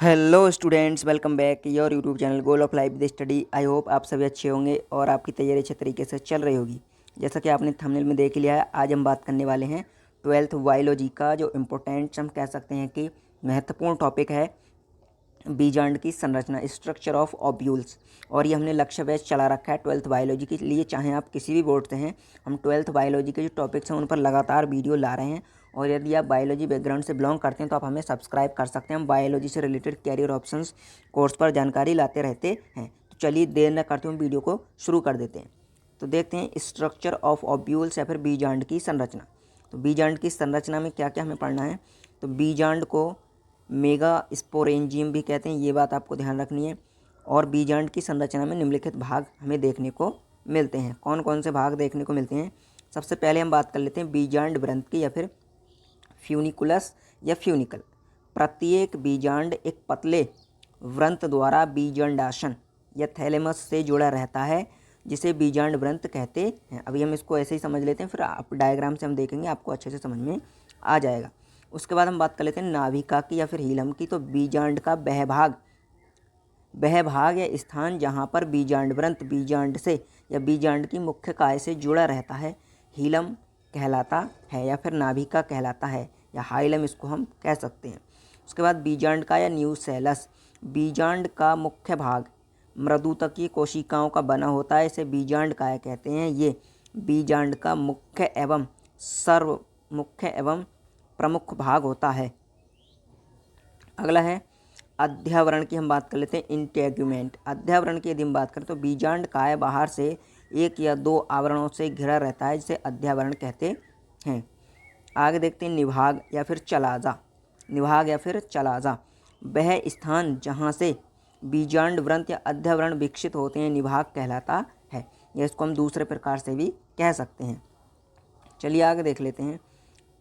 Hello students, welcome back your YouTube channel goal of life with study. I hope आप सभी अच्छे होंगे और आपकी तैयारी अच्छे तरीके से चल रही होगी। जैसा कि आपने थंबनेल में देख लिया है, आज हम बात करने वाले हैं 12th बायोलॉजी का जो इम्पोर्टेंट हम कह सकते हैं कि महत्वपूर्ण टॉपिक है बीजांड की संरचना, स्ट्रक्चर ऑफ ओव्यूल्स। और ये हमने लक्ष्य बैच चला रखा है 12th बायोलॉजी के लिए। चाहे आप किसी भी बोर्ड से हैं, हम 12th बायोलॉजी के जो टॉपिक्स हैं उन पर लगातार वीडियो ला रहे हैं। और यदि आप बायोलॉजी बैकग्राउंड से बिलोंग करते हैं तो आप हमें सब्सक्राइब कर सकते हैं। हम बायोलॉजी से रिलेटेड कैरियर ऑप्शंस कोर्स पर जानकारी लाते रहते हैं। तो चलिए देर न करते हुए वीडियो को शुरू कर देते हैं। तो देखते हैं स्ट्रक्चर ऑफ ओव्यूल्स या फिर बीजांड की संरचना। तो बीजांड की संरचना में क्या क्या हमें पढ़ना है। तो बीजांड को मेगा स्पोरेंजियम भी कहते हैं, ये बात आपको ध्यान रखनी है। और बीजांड की संरचना में निम्नलिखित भाग हमें देखने को मिलते हैं। कौन कौन से भाग देखने को मिलते हैं? सबसे पहले हम बात कर लेते हैं बीजांड व्रंत की या फिर फ्यूनिकुलस या फ्यूनिकल। प्रत्येक बीजांड एक पतले व्रंत द्वारा बीजांडासन या थैलेमस से जुड़ा रहता है, जिसे बीजांड व्रंत कहते हैं। अभी हम इसको ऐसे ही समझ लेते हैं, फिर आप डायग्राम से हम देखेंगे, आपको अच्छे से समझ में आ जाएगा। उसके बाद हम बात कर लेते हैं नाभिका की या फिर हीलम की। तो बीजांड का वह भाग या स्थान जहाँ पर बीजांड व्रंत बीजांड से या बीजांड की मुख्य काय से जुड़ा रहता है, हीलम कहलाता है या फिर नाभिका कहलाता है, या हाइलम इसको हम कह सकते हैं। उसके बाद बीजांड का या न्यूसेलस, बीजांड का मुख्य भाग मृदुतकीय कोशिकाओं का बना होता है, इसे बीजांड काय कहते हैं। ये बीजांड का मुख्य एवं सर्वमुख्य एवं प्रमुख भाग होता है। अगला है अध्यावरण की। हम बात कर लेते हैं इंटेग्यूमेंट। अध्यावरण की यदि हम बात करें तो बीजांड काय बाहर से एक या दो आवरणों से घिरा रहता है, जिसे अध्यावरण कहते हैं। आगे देखते हैं निभाग या फिर चलाजा। निभाग या फिर चलाजा वह स्थान जहाँ से बीजांड व्रंत या अध्यावरण विकसित होते हैं, निभाग कहलाता है। या इसको हम दूसरे प्रकार से भी कह सकते हैं। चलिए आगे देख लेते हैं।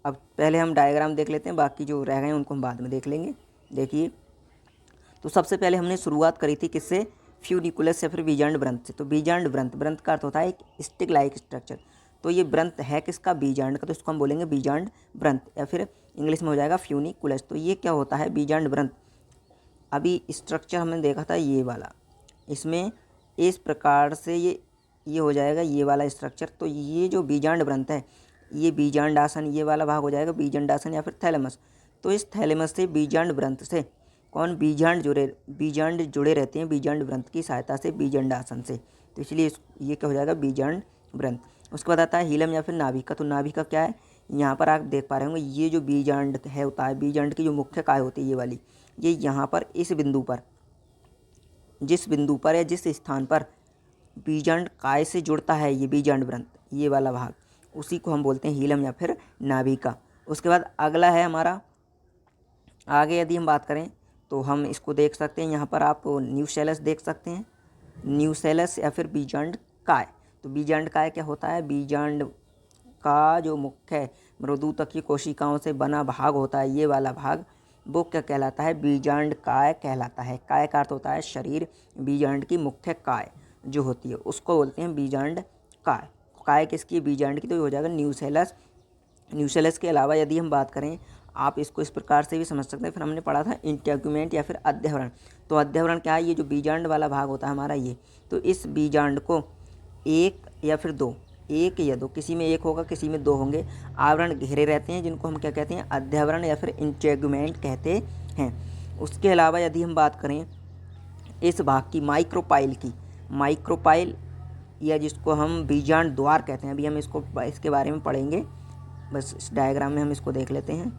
अब पहले हम डायग्राम देख लेते हैं, बाकी जो रह गए उनको हम बाद में देख लेंगे। देखिए, तो सबसे पहले हमने शुरुआत करी थी किससे? फ्यूनिकुलस या फिर बीजांड व्रंत से। तो बीजांड व्रंत, व्रंत का अर्थ होता है एक स्टिक लाइक स्ट्रक्चर। तो ये व्रंत है किसका? बीजांड का। तो इसको हम बोलेंगे बीजांड व्रंत या फिर इंग्लिश में हो जाएगा फ्यूनिकुलस। तो ये क्या होता है? बीजांड व्रंत। अभी स्ट्रक्चर हमने देखा था ये वाला, इसमें इस प्रकार से ये हो जाएगा ये वाला स्ट्रक्चर। तो ये जो बीजांड व्रंत है, ये बीजांडासन, ये वाला भाग हो जाएगा बीजांडासन या फिर थैलेमस। तो इस थैलेमस से बीजांड व्रंत से कौन बीजांड जुड़े रहते हैं बीजांड व्रंत की सहायता से, बीजांडासन से। तो इसलिए ये क्या हो जाएगा? बीजांड व्रंत। उसके बाद आता है हीलम या फिर नाभिका। तो नाभिका क्या है? यहाँ पर आप देख पा रहे होंगे, ये जो बीजांड है होता है, बीजांड की जो मुख्य काय होती है ये वाली, ये यहाँ पर इस बिंदु पर, जिस बिंदु पर या जिस स्थान पर बीजांड काय से जुड़ता है ये बीजांड व्रंत, ये वाला भाग, उसी को हम बोलते हैं हीलम या फिर नाभिका। उसके बाद अगला है हमारा, आगे यदि हम बात करें तो हम इसको देख सकते हैं, यहाँ पर आप न्यूसेलस देख सकते हैं, न्यूसेलस या फिर बीजांड काय। तो बीजांड काय क्या होता है? बीजांड का जो मुख्य मृदुतकीय कोशिकाओं से बना भाग होता है, ये वाला भाग, वो क्या कहलाता है? बीजांड काय कहलाता है। काय का अर्थ होता है शरीर, बीजांड की मुख्य काय जो होती है उसको बोलते हैं बीजांड काय। काय किसकी? बीजांड की। तो ये हो जाएगा न्यूसेलस। न्यूसेलस के अलावा यदि हम बात करें, आप इसको इस प्रकार से भी समझ सकते हैं। फिर हमने पढ़ा था इंटेग्यूमेंट या फिर अध्यावरण। तो अध्यावरण क्या है? ये जो बीजांड वाला भाग होता है हमारा ये, तो इस बीजांड को एक या फिर दो, एक या दो, किसी में एक होगा किसी में दो होंगे, आवरण घेरे रहते हैं, जिनको हम क्या कहते हैं? अध्यावरण या फिर इंटेग्यूमेंट कहते हैं। उसके अलावा यदि हम बात करें इस भाग की, माइक्रोपाइल की, माइक्रोपाइल या जिसको हम बीजांड द्वार कहते हैं, अभी हम इसके बारे में पढ़ेंगे, बस इस डायग्राम में हम इसको देख लेते हैं।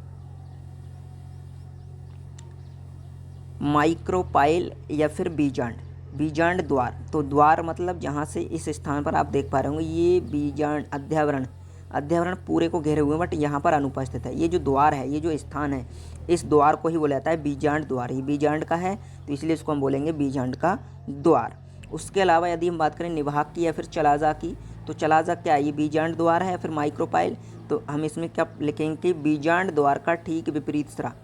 माइक्रोपाइल या फिर बीजांड द्वार। तो द्वार मतलब जहाँ से इस स्थान पर आप देख पा रहे होंगे ये बीजांड अध्यावरण पूरे को घेरे हुए, बट यहाँ पर अनुपस्थित है। ये जो द्वार है, ये जो स्थान है, इस द्वार को ही बोला जाता है बीजांड द्वार। ये बीजांड का है तो इसलिए इसको हम बोलेंगे बीजांड का द्वार। उसके अलावा यदि हम बात करें निभाग की या फिर चलाजा की, तो चलाजा क्या है? ये बीजांड द्वार है या फिर माइक्रोपाइल। तो हम इसमें क्या लिखेंगे कि बीजांड द्वार का ठीक विपरीत सिरा,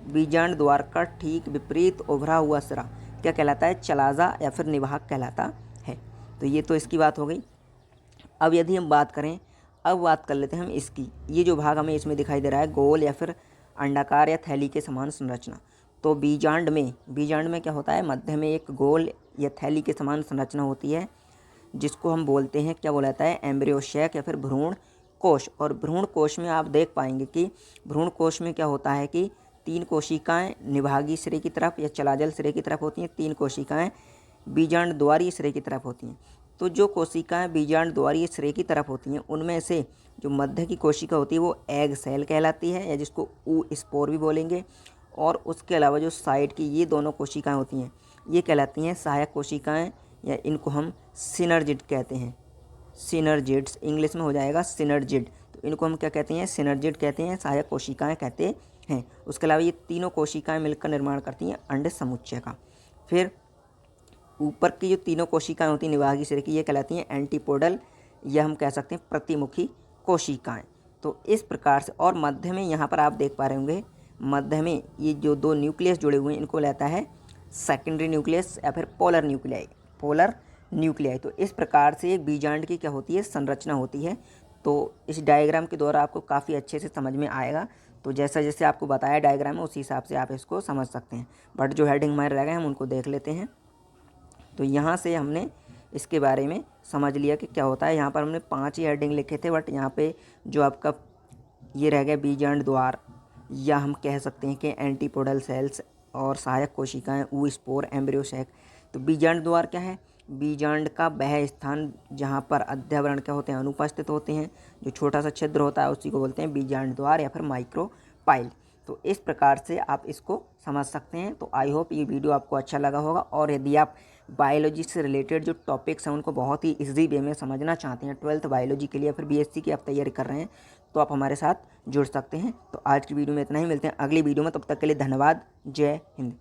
बीजांड द्वार का ठीक विपरीत उभरा हुआ सिरा क्या कहलाता है? चलाजा या फिर निभाग कहलाता है। तो ये तो इसकी बात हो गई। अब यदि हम बात करें, अब बात कर लेते हैं हम इसकी, ये जो भाग हमें इसमें दिखाई दे रहा है गोल या फिर अंडाकार या थैली के समान संरचना। तो बीजांड में क्या होता है, मध्य में एक गोल या थैली के समान संरचना होती है जिसको हम बोलते हैं, क्या बोला जाता है, एम्ब्रियो सैक या फिर भ्रूण कोश। और भ्रूण कोश में आप देख पाएंगे कि भ्रूण कोश में क्या होता है कि 3 कोशिकाएं निभागी सिरे की तरफ या चलाजल सिरे की तरफ होती हैं, 3 कोशिकाएं बीजांड द्वारीय सिरे की तरफ होती हैं। तो जो कोशिकाएं बीजांड द्वारीय सिरे की तरफ होती हैं उनमें से जो मध्य की कोशिका होती है वो एग सेल कहलाती है, या जिसको ऊ स्पोर भी बोलेंगे। और उसके अलावा जो साइड की ये दोनों कोशिकाएं होती हैं ये कहलाती हैं सहायक कोशिकाएं, या इनको हम सिनर्जिड कहते हैं। सिनर्जिड्स इंग्लिश में हो जाएगा सिनर्जिड। तो इनको हम क्या कहते हैं, सिनर्जिड कहते हैं, सहायक कोशिकाएं कहते हैं। उसके अलावा ये तीनों कोशिकाएं मिलकर निर्माण करती हैं अंड समुच्चय का। फिर ऊपर की जो तीनों कोशिकाएं होती हैं निभागी सिरे की, ये कहलाती हैं एंटीपोडल, या हम कह सकते हैं प्रतिमुखी कोशिकाएं। तो इस प्रकार से, और मध्य में यहाँ पर आप देख पा रहे होंगे, मध्य में ये जो 2 न्यूक्लियस जुड़े हुए हैं इनको लेता है सेकेंडरी न्यूक्लियस या फिर पोलर न्यूक्लियाई। तो इस प्रकार से एक बीजांड की क्या होती है, संरचना होती है। तो इस डायग्राम के द्वारा आपको काफ़ी अच्छे से समझ में आएगा। तो जैसा जैसे आपको बताया डायग्राम में उसी हिसाब से आप इसको समझ सकते हैं। बट जो हेडिंग हमारे रह गए हम उनको देख लेते हैं। तो यहाँ से हमने इसके बारे में समझ लिया कि क्या होता है। यहाँ पर हमने 5 ही हेडिंग लिखे थे, बट यहाँ पे जो आपका ये रह गया बीजांड द्वार, या हम कह सकते हैं कि एंटीपोडल सेल्स और सहायक कोशिकाएं, ऊ स्पोर, एम्ब्रियो सैक। तो बीजांड द्वार क्या है, बीजांड का वह स्थान जहाँ पर अध्यावरण क्या होते हैं, अनुपस्थित होते हैं। जो छोटा सा छिद्र होता है उसी को बोलते हैं बीजांड द्वार या फिर माइक्रोपाइल। तो इस प्रकार से आप इसको समझ सकते हैं। तो आई होप ये वीडियो आपको अच्छा लगा होगा। और यदि आप बायोलॉजी से रिलेटेड जो टॉपिक्स हैं उनको बहुत ही ईजी वे में समझना चाहते हैं, 12th बायोलॉजी के लिए, फिर बीएससी की आप तैयारी कर रहे हैं, तो आप हमारे साथ जुड़ सकते हैं। तो आज की वीडियो में इतना ही, मिलते हैं अगली वीडियो में। तब तक के लिए धन्यवाद। जय हिंद।